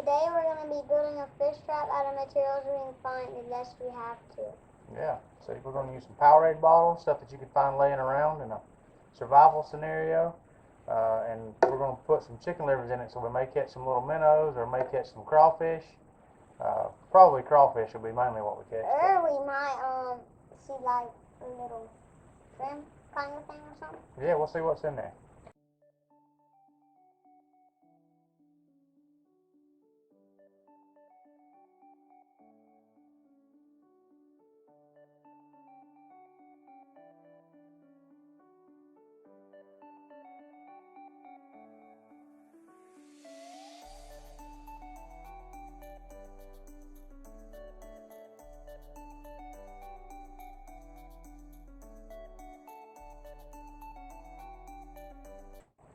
today we're going to be building a fish trap out of materials we can find unless we have to. Yeah, so we're going to use some Powerade bottles, stuff that you can find laying around in a survival scenario. And we're going to put some chicken livers in it, so we may catch some little minnows or may catch some crawfish. Probably crawfish will be mainly what we catch. Or we might see like a little shrimp kind of thing or something. Yeah, we'll see what's in there.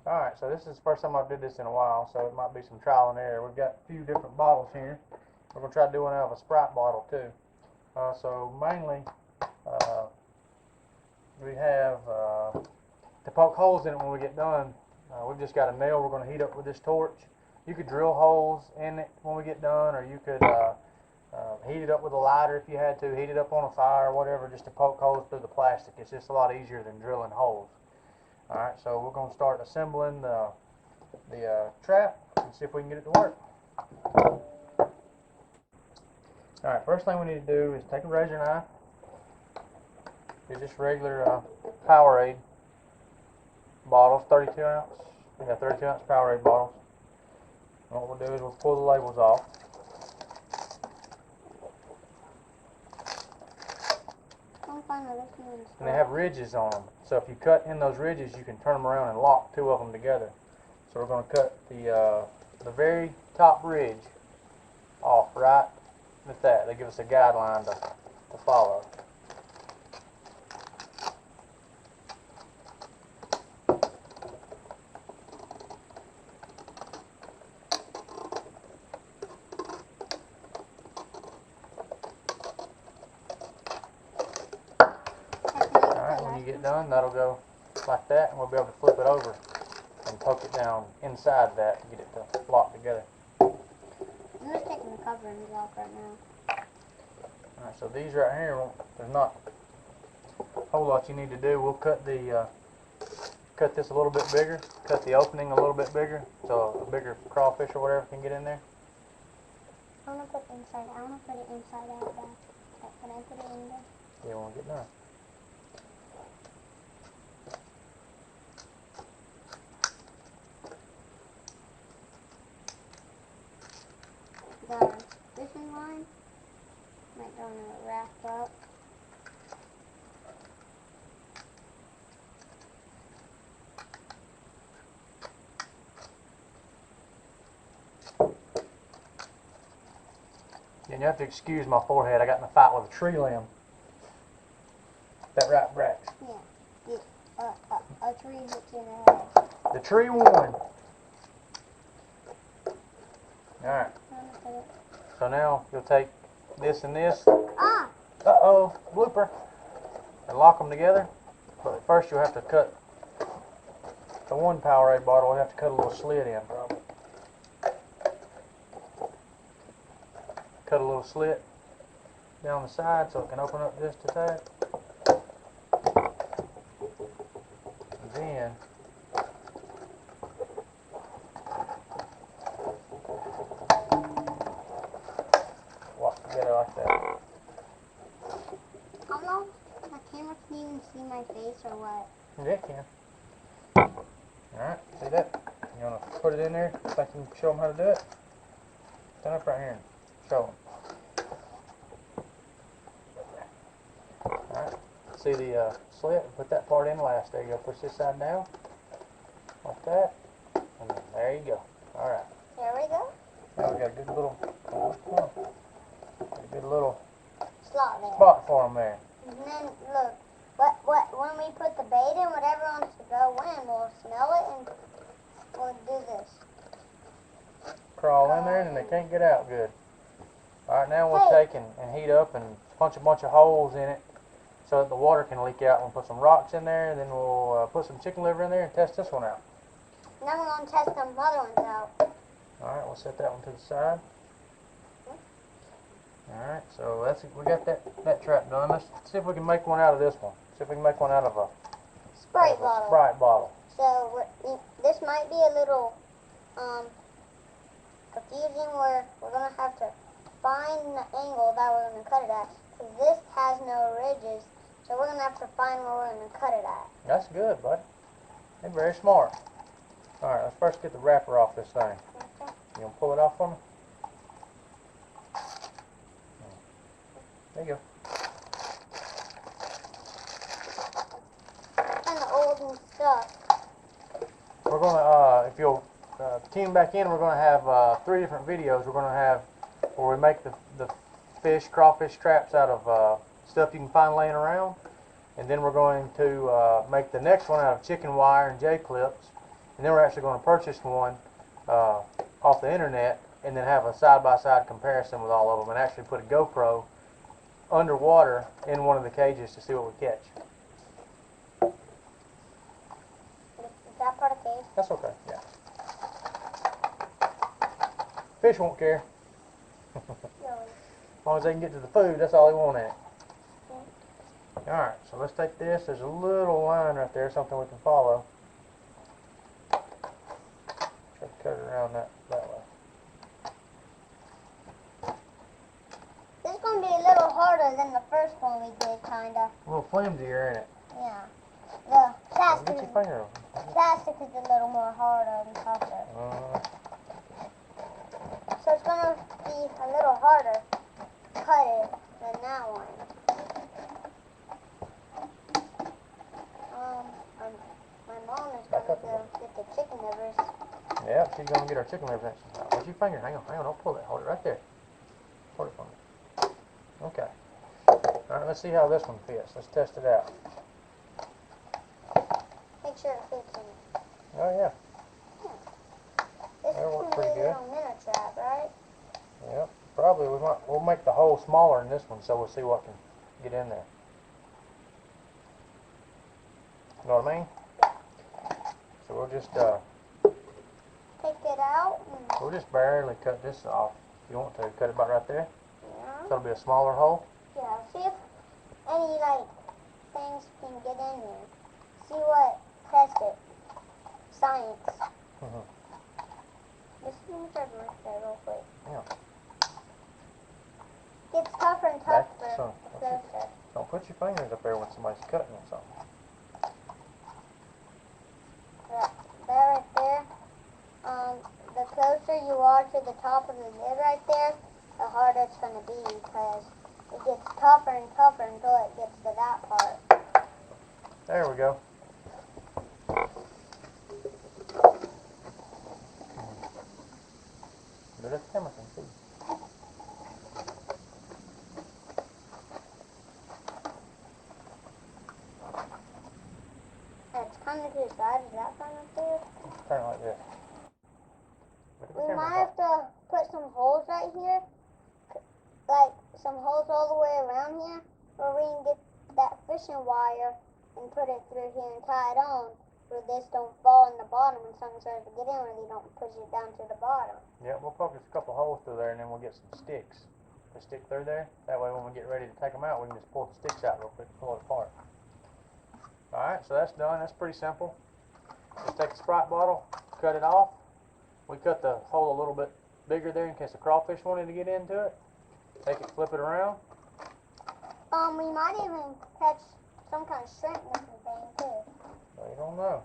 Alright, so this is the first time I've did this in a while, so it might be some trial and error. We've got a few different bottles here. We're going to try to do one out of a Sprite bottle too. So mainly, we have, to poke holes in it when we get done, we've just got a nail we're going to heat up with this torch. You could drill holes in it when we get done, or you could heat it up with a lighter if you had to, heat it up on a fire or whatever, just to poke holes through the plastic. It's just a lot easier than drilling holes. Alright, so we're going to start assembling the trap and see if we can get it to work. Alright, first thing we need to do is take a razor knife. Use just regular Powerade bottles, 32 ounce. We got 32 ounce Powerade bottles. And what we'll do is we'll pull the labels off. And they have ridges on them. So if you cut in those ridges, you can turn them around and lock two of them together. So we're going to cut the very top ridge off right with that. They give us a guideline to follow. Get done, that'll go like that, and we'll be able to flip it over and poke it down inside that to get it to lock together. I'm just taking the coverings off right now. Alright, so these right here, there's not a whole lot you need to do. We'll cut cut this a little bit bigger, cut the opening a little bit bigger, so a bigger crawfish or whatever can get in there. I want to put it inside out back. Can I put it in there? Yeah, when we get done. The fishing line might go in a raft up. And you have to excuse my forehead. I got in a fight with a tree limb. That right, Brax? Yeah. A tree hit you in the head. The tree won. Alright. So now you'll take this and this. Ah! Uh-oh, blooper. And lock them together. But first you'll have to cut the one Powerade bottle. We'll have to cut a little slit in, probably. Cut a little slit down the side so it can open up just a tad. And then together like that. How long? The camera can even see my face or what? Yeah, it can. Alright, see that? You want to put it in there? So I can show them how to do it? Stand up right here and show them. Alright, see the slit? Put that part in last. There you go. Push this side down. Like that. And then there you go. Alright. There we go. Now we got a good little slot there. Spot for them there. And then look, when we put the bait in, whatever wants to go in, we'll smell it and we'll do this. Crawl in there and they can't get out good. Alright, now we'll take and heat up and punch a bunch of holes in it so that the water can leak out. We'll put some rocks in there, and then we'll put some chicken liver in there and test this one out. And then we're going to test some other ones out. Alright, we'll set that one to the side. Alright, so we got that trap done. Let's see if we can make one out of this one. See if we can make one out of a Sprite bottle. Sprite bottle. So this might be a little confusing where we're going to have to find the angle that we're going to cut it at. Because this has no ridges, so we're going to have to find where we're going to cut it at. That's good, buddy. You're very smart. Alright, let's first get the wrapper off this thing. Okay. You gonna pull it off for me? There you go. Kind of old and stuff. We're gonna, if you'll tune back in, we're gonna have 3 different videos. We're gonna have where we make the crawfish traps out of stuff you can find laying around, and then we're going to make the next one out of chicken wire and J-clips, and then we're actually going to purchase one off the internet, and then have a side-by-side comparison with all of them, and actually put a GoPro underwater in one of the cages to see what we catch. Is that part of the cage? That's okay, yeah. Fish won't care. As long as they can get to the food, that's all they want in it. Yeah. Alright, so let's take this. There's a little line right there, something we can follow. Try to cut it around that way. This is going to be a little harder than the first one we did, kind of. A little flimsier, ain't it? Yeah. The plastic, Get your finger on it. plastic is a little more harder and tougher. So it's going to be a little harder to cut it than that one. My mom is going to go get the chicken livers. Yeah, she's going to get our chicken livers next time. Where's your finger? Hang on, don't pull it. Hold it right there. Hold it for me. Okay. Alright, let's see how this one fits. Let's test it out. Make sure it fits in it. Oh, yeah. This That is worked going to be pretty a good. little minnow trap, right? Yep. Probably we'll make the hole smaller in this one, so we'll see what can get in there. You know what I mean? So we'll just Take it out. we'll just barely cut this off. If you want to cut it about right there. Yeah. So it'll be a smaller hole. Yeah. See if any things can get in there. See what test it. Science. Just let me try to look there real quick. Yeah. Gets tougher and Back tougher. to some. the closer. Don't put your fingers up there when somebody's cutting on something. Right there. The closer you are to the top of the lid right there, the harder it's going to be because it gets tougher and tougher until it gets to that part. There we go. But it's camera can see. It's kind of to the side. Is that kind of there? Turn it like this. Look at the We camera. might have to put some holes right here. Like some holes all the way around here where we can get that fishing wire and put it through here and tie it on where this don't fall in the bottom when something starts to get in where they don't push it down to the bottom. Yeah, we'll focus a couple holes through there and then we'll get some sticks to stick through there. That way when we get ready to take them out, we can just pull the sticks out real quick and pull it apart. Alright, so that's done. That's pretty simple. Just take the Sprite bottle, cut it off. We cut the hole a little bit bigger there in case the crawfish wanted to get into it. Take it, flip it around. We might even catch some kind of shrimp looking thing too. So you don't know.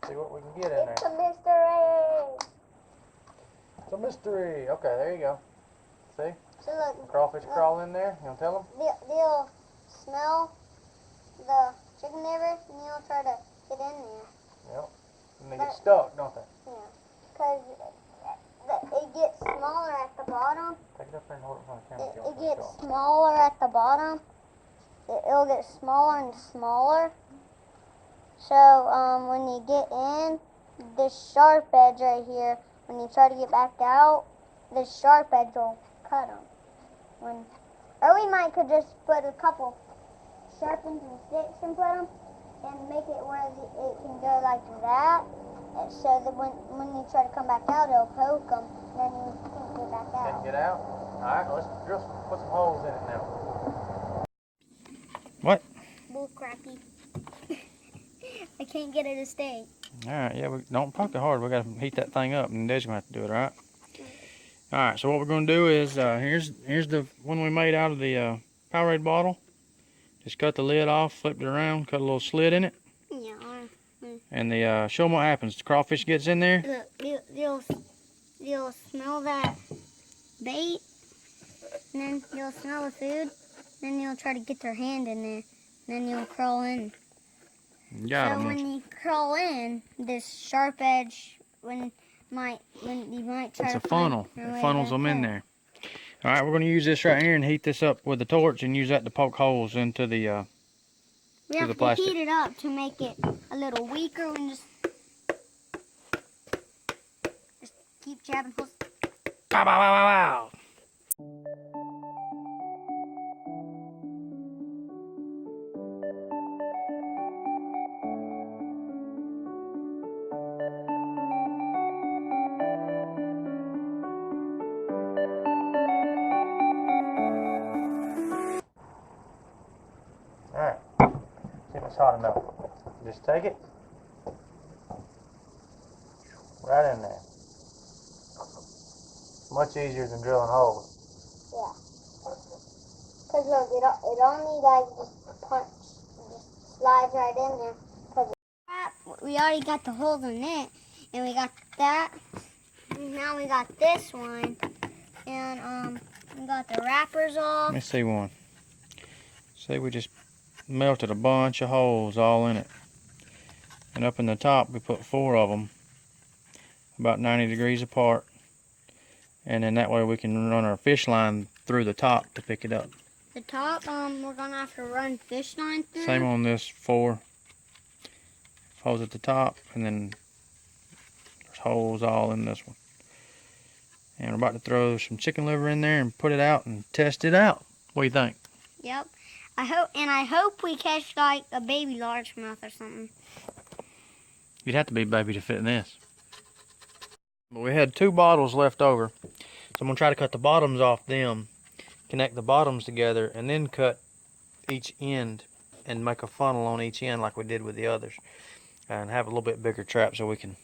See what we can get in It's there. a mystery. It's a mystery. Okay, there you go. See? So look, Crawfish crawl in there. You want to tell them? they'll smell the chicken liver and they'll try to get in there. Yep. And they get stuck, don't they? Yeah. Because it gets smaller at the bottom. Take it up there and hold it on the camera. if you It want to gets show 'em. smaller at the bottom. It'll get smaller and smaller. So when you get in, this sharp edge right here, when you try to get back out, this sharp edge will cut them. Or we might could just put a couple sharpens and sticks and put them and make it where it can go like that. so that when you try to come back out, it'll poke them, and then you can't get back out. Can't get out? Alright, let's put some holes in it now. What? Bull crappy. I can't get it to stay. Alright, yeah, we don't poke it hard. We gotta heat that thing up, and Dad's gonna have to do it, alright? Alright, so what we're gonna do is, here's the one we made out of the Powerade bottle. Just cut the lid off, flipped it around, cut a little slit in it. Yeah. And show them what happens. The crawfish gets in there. Look, you'll smell that bait, and then you'll smell the food, then you'll try to get their hand in there, then you'll crawl in. Got so when you crawl in, this sharp edge, when you might try it's to a funnel. find It funnels them in there. All right, we're going to use this right here and heat this up with a torch and use that to poke holes into the we have to heat it up to make it a little weaker. And just keep jabbing holes. Pow, pow, pow, pow, pow. Alright, see if it's hot enough. Just take it right in there. Much easier than drilling holes. Yeah. Because look, it only like just slides right in there. Cause we already got the holes in it, and we got that. Now we got this one, and we got the wrappers off. Let me see one. See, we just melted a bunch of holes all in it. And up in the top, we put 4 of them, about 90 degrees apart. And then that way we can run our fish line through the top to pick it up. The top, we're gonna have to run fish line through. Same on this 4 holes at the top, and then there's holes all in this one. And we're about to throw some chicken liver in there and put it out and test it out. What do you think? Yep. I hope we catch like a baby largemouth or something. You'd have to be baby to fit in this. But we had 2 bottles left over. So I'm going to try to cut the bottoms off them, connect the bottoms together, and then cut each end and make a funnel on each end like we did with the others. And have a little bit bigger trap so we can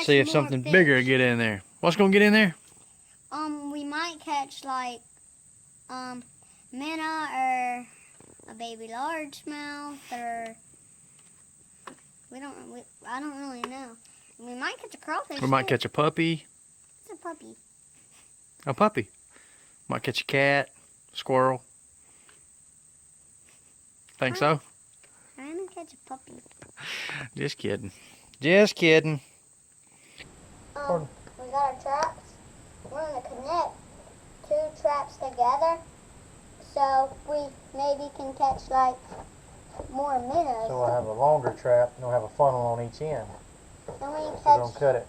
see if something bigger get in there. What's going to get in there? We might catch like minnow or a baby largemouth, or I don't really know. We might catch a crawfish. We might catch a puppy. It's a puppy. A puppy. Might catch a cat, squirrel. Think so? I'm gonna catch a puppy. Just kidding. Just kidding. We got our traps. We're gonna connect 2 traps together, so we maybe can catch like more minnows. So we'll have a longer trap and we'll have a funnel on each end. And we can We're catch. going to cut it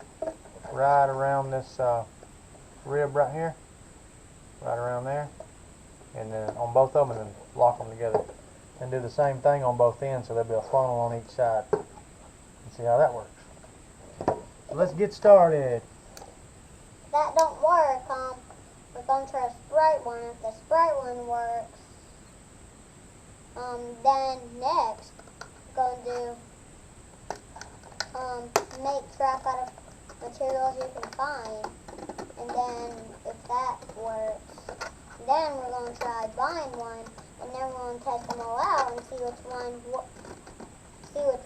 right around this rib right here. Right around there. And then on both of them, and then lock them together. And do the same thing on both ends, so there'll be a funnel on each side. And see how that works. So let's get started. If that don't work, we're gonna try a Sprite one. If the Sprite one works, then next we're gonna do make trap out of materials you can find, and then if that works, then we're gonna try buying one, and then we're gonna test them all out and see which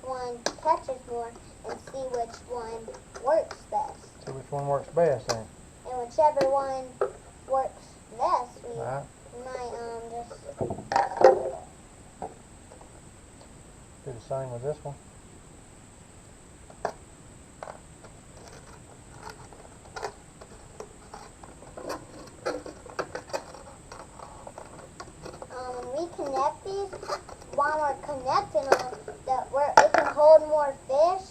one catches more, and see which one works best. See which one works best then. And whichever one works best, we Right. might just Do the same with this one. when we connect these, while we're connecting them, it can hold more fish,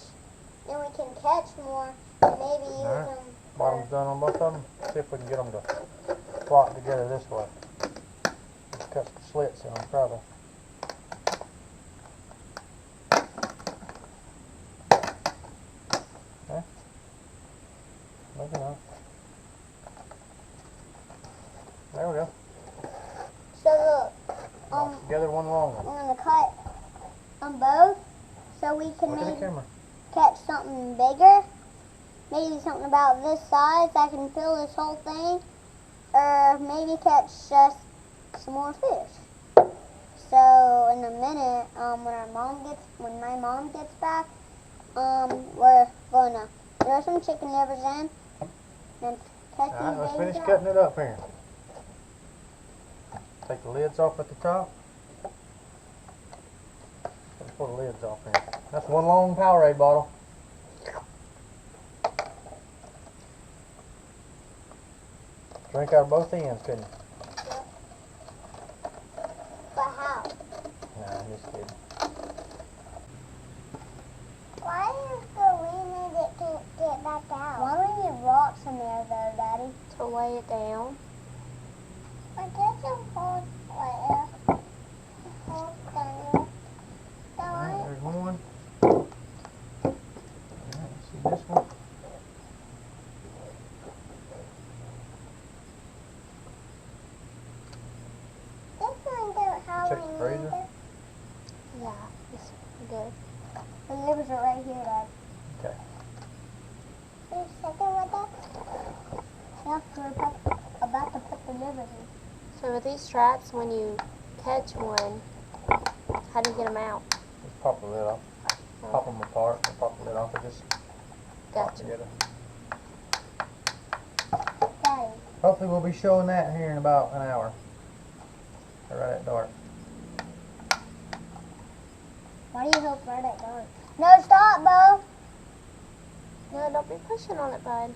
and we can catch more, and maybe use them. Bottom's done on both of them. See if we can get them to lock together this way. Just cut some slits in them, probably. so we can Look at the maybe camera. catch something bigger. Maybe something about this size that can fill this whole thing. Or maybe catch just some more fish. So in a minute, when my mom gets back, we're gonna throw some chicken livers in and catch Alright, let's these finish babies cutting out. it up here. Take the lids off at the top. Let's pull the lids off here. That's one long Powerade bottle. Drink out of both ends, couldn't you? But how? Nah, I'm just kidding. Why is the lemon that can't get back out? Why don't we get rocks in there though, Daddy? To weigh it down. I guess it falls like that. Alright, there's one. Alright, see this one? Check the freezer. Yeah, it's good. The livers are right here, Dad. Okay. Are you second with that? Yeah, we're about to put the livers in. So with these traps, when you catch one, how do you get them out? Just pop the lid off. Pop them apart and pop the lid off and just pop Gotcha. together. Daddy. Hopefully we'll be showing that here in about an hour. Right at dark. Why do you hope right at dark? No, stop, Bo. No, don't be pushing on it, bud.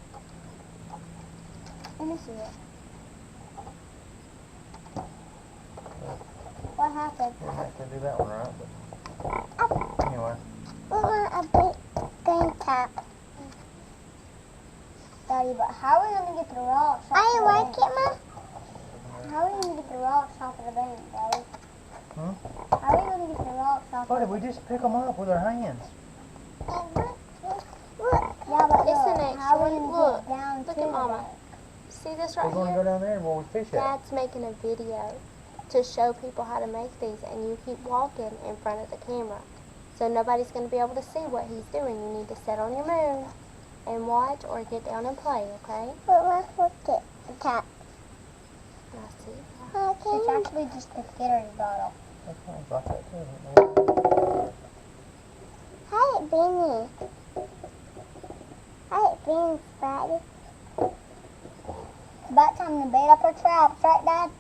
Let me see it. What happened? We're not gonna do that one right, but anyway. We want a big green tap. Daddy, but how are we going to get the rocks off the bank? How are we going to get the rocks off of the bank, Daddy? Hmm? How are we going to get the rocks off What of if we just pick them up with our hands? Yeah, but It's look, an extra how are we one. going to Look, get down look to at the Mama. bank? See this We're right going to here? go down there where we fish at. Dad's making a video to show people how to make these, and you keep walking in front of the camera. So nobody's going to be able to see what he's doing. You need to sit on your moon and watch or get down and play, okay? But let's look at the tap. I see. It's actually just a Gatorade bottle. That sounds like that too. How it been? How it been, Spidey? About time to bait up our traps, right, Dad?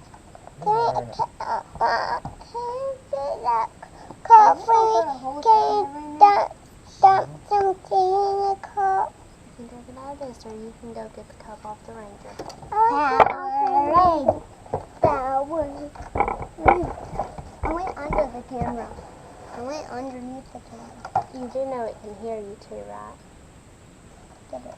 Dump some tea in the cup. You can drink it out of this, or you can go get the cup off the Ranger. Powerade. Powerade. I went under the camera. I went underneath the camera. You do know it can hear you too, right? Get it.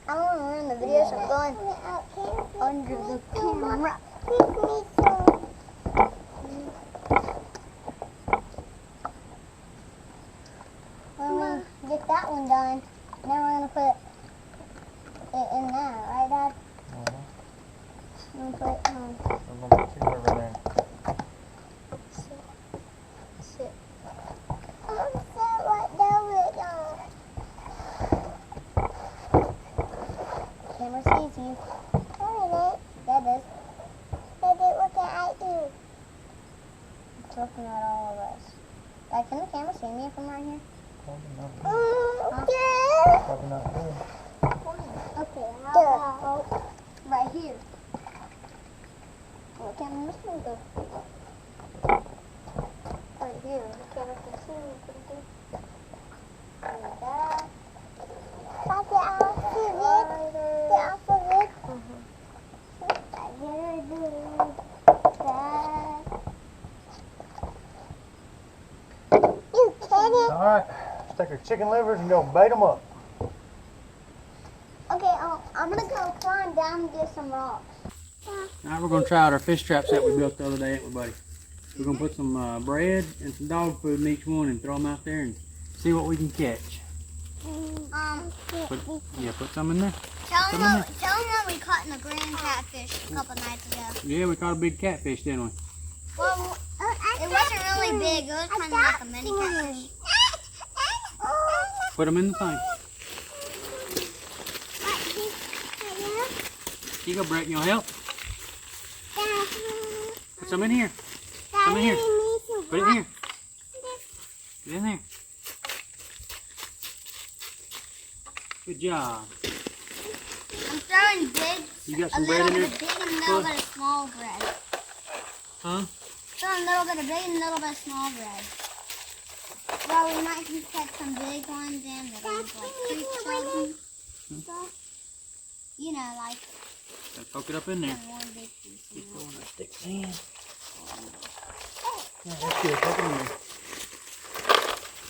I want to learn the videos of going under the camera. When we get that one done, then we're going to put it in there, right, Dad? We're going to put it We're going to put you over there. Sit. Camera sees you. That does. Look at you. It's looking at all of us. Dad, can the camera see me from right here? Probably not Huh? good. Probably not good. Okay, how about right here? What camera this one go? Right here. The camera can see me pretty good. Like that. Right there. take your chicken livers and go bait them up. Okay, I'm gonna go climb down and get some rocks. Alright, we're going to try out our fish traps that we built the other day, everybody. We're going to put some bread and some dog food in each one and throw them out there and see what we can catch. Put some in there. Tell them what we caught in the green catfish a couple nights ago. Yeah, we caught a big catfish, didn't we? Well, it wasn't really big. It was kind of like a mini catfish. Put them in the thing. Here you go, Brett. You want help? Put some in here. Some in here. Put it in here. Get in there. Good job. I'm throwing big. You got some bread in there? A big and a little bit of small bread. Huh? Throwing a little bit of big and a little bit of small bread. Well, we might just catch some big ones in the like creek children. You know, like. Gotta poke it up in there. One big piece. Keep throwing our sticks in. Yeah, that's good. Poke it in there.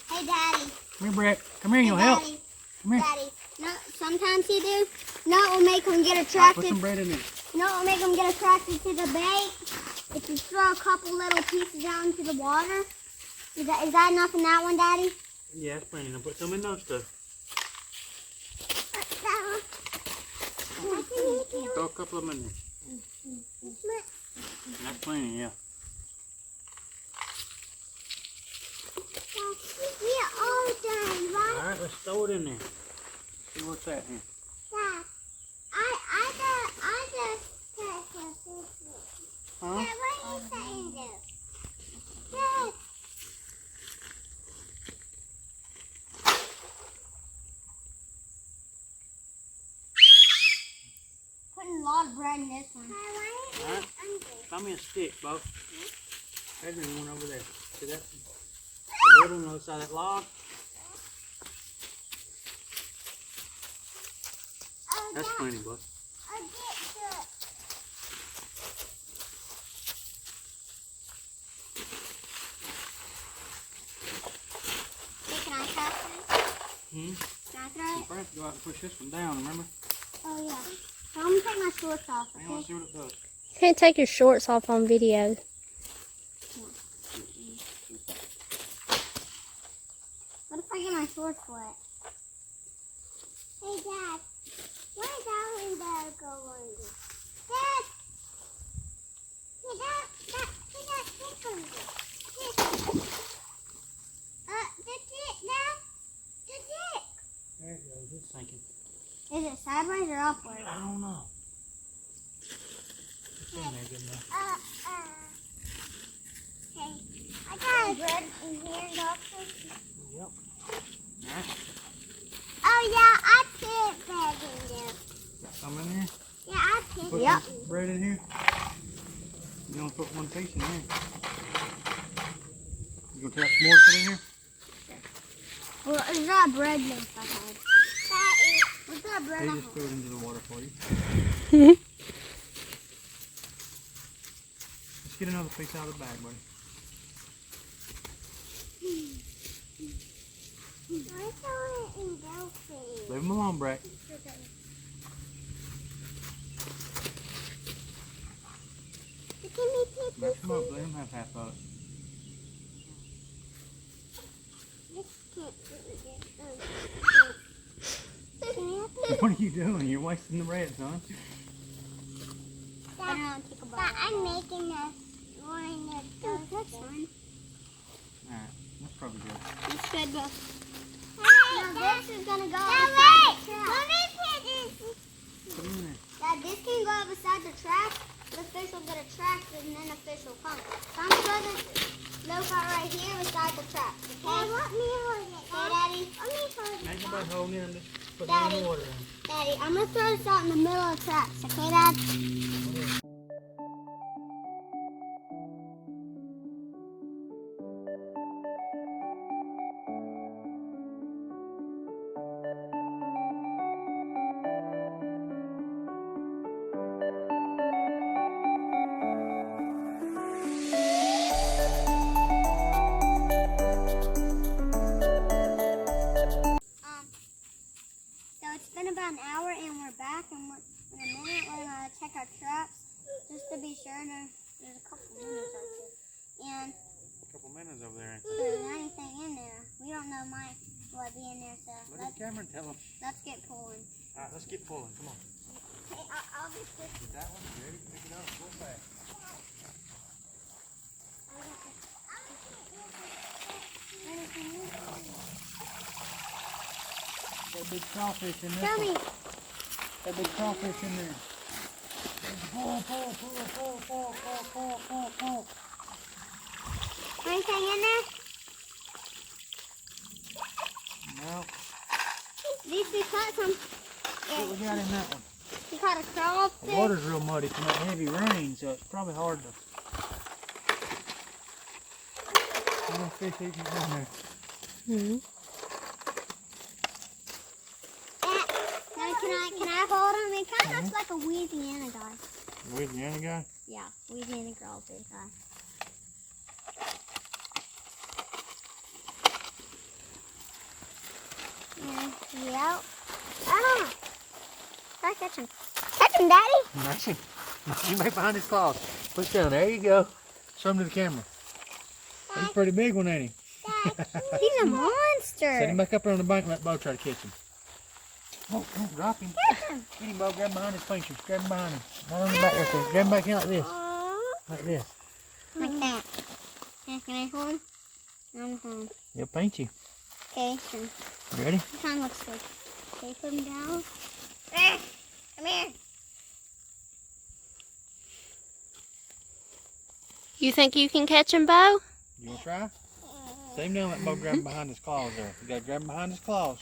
Hey, Daddy. Come here, Brett. Come here, you'll help. Daddy. Come here. Daddy. No, sometimes you do. No, it will make them get Put attracted. some bread in there. No, it will make them get attracted to the bait. If you throw a couple little pieces out into the water. Is that enough in that one, Daddy? Yeah, that's plenty. Now put some in those two. Throw a couple of them in there. That's plenty, yeah. We're all done, right? Alright, let's throw it in there. See what's at here. Dad, I just Huh? Dad, what are you saying, Dad? Dad. Putting a lot of bread in this one. Alright. Throw me a stick, Bo. There's one over there. See that? The little on the other side of that log. That's plenty, bud. Can I try it? Hmm? Can I try it? First, go out and push this one down, remember? Oh, yeah. So I'm going to take my shorts off, I want okay? to see what it does. You can't take your shorts off on video. What if I get my shorts wet? Hey, Dad. Why is that one there going? Dad! Hey, Dad, this one. That's it, Dad. That's it. There it goes, it's sinking. Is it sideways or upward? I don't know. It's in there good enough. Okay. I got bread in here, Doctor. Yep. Alright. Oh, yeah, I put bread in there. Got some in there? Yeah, I put Put some bread in here? You only put one piece in there. You gonna tell some more to put in here? Well, is that bread left I had? What's that bread They I just had? threw it into the water for you. Let's get another piece out of the bag, buddy. I saw it in Delphi. Leave them alone, Brett. Mess them up, let them have half of it. What are you doing? You're wasting the bread, son. I'm making a one that that's fine. Alright, that's probably good. That's good, bro. Hey, this is gonna go wait! Let me put this. Put them in there. Dad, this can go beside the trash. The fish will get attracted and then the fish will come. So I'm going to throw this loaf out right here beside the trap. Okay? Dad, let me hold it. Okay, Daddy? Let me hold it. Ain't nobody holding it, I'm just putting Daddy. it in the water in. Daddy, I'm going to throw this out in the middle of the traps. Okay, Dad? check our traps just to be sure. There's a couple minnows right there. And A couple minutes over there. there's not anything in there. We don't know what be in there, so Look at the camera and tell them. let's get pulling. All right, let's get pulling. Come on. Hey, I'll be quick. Get that one. You ready? Pick it up. Go fast. Got a big crawfish in there. Show me. Got a big crawfish in there. Pull. Anything in there? No. At least we caught some. What we got in that one? We caught a crawfish. The water's real muddy from that heavy rain, so it's probably hard to. Little fish eating in there. Mm-hmm. Can I hold him? It kind of looks like a Louisiana guy. Louisiana guy? Yeah, Louisiana crawfish guy. Yep. Ah! Try catch him. Catch him, Daddy! Nice him. You make behind his claws. Push down. There you go. Show him to the camera. He's a pretty big one, ain't he? He's a monster. Set him back up there on the bank and let Bo try to catch him. Oh, drop him. Catch him. Get him, Bo. Grab him behind his pincher. Grab him behind him. Not on the back right there. Grab him back here like this. Like this. Like that. Yeah, can I hold him? I'm home. He'll paint you. Okay, so You ready? this one looks good. Okay, put him down. There. Come here. You think you can catch him, Bo? You want to try? Set him down, let Bo grab him behind his claws there. You got to grab him behind his claws.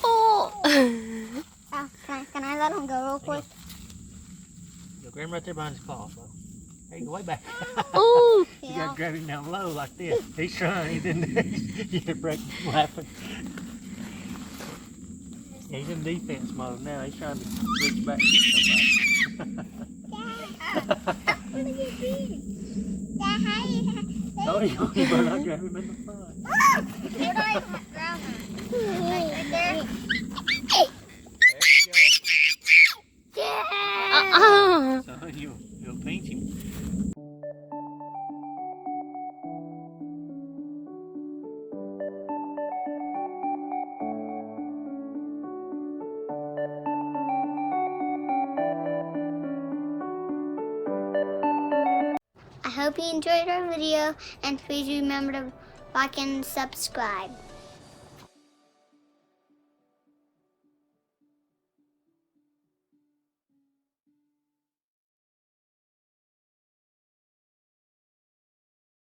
Oh! Oh, can I let him go real quick? Go grab him right there behind his claws, Bo. There you go, way back. Ooh! You got to grab him down low like this. He's trying. He's in there. You're laughing. Yeah, he's in defense mode now. He's trying to reach back and get somebody. What are you doing? Oh, you better not grab him in the front. Where do I grab him? Right there? There Uh-uh! you go. So you'll pinch him. I hope you enjoyed our video, and please remember to like and subscribe.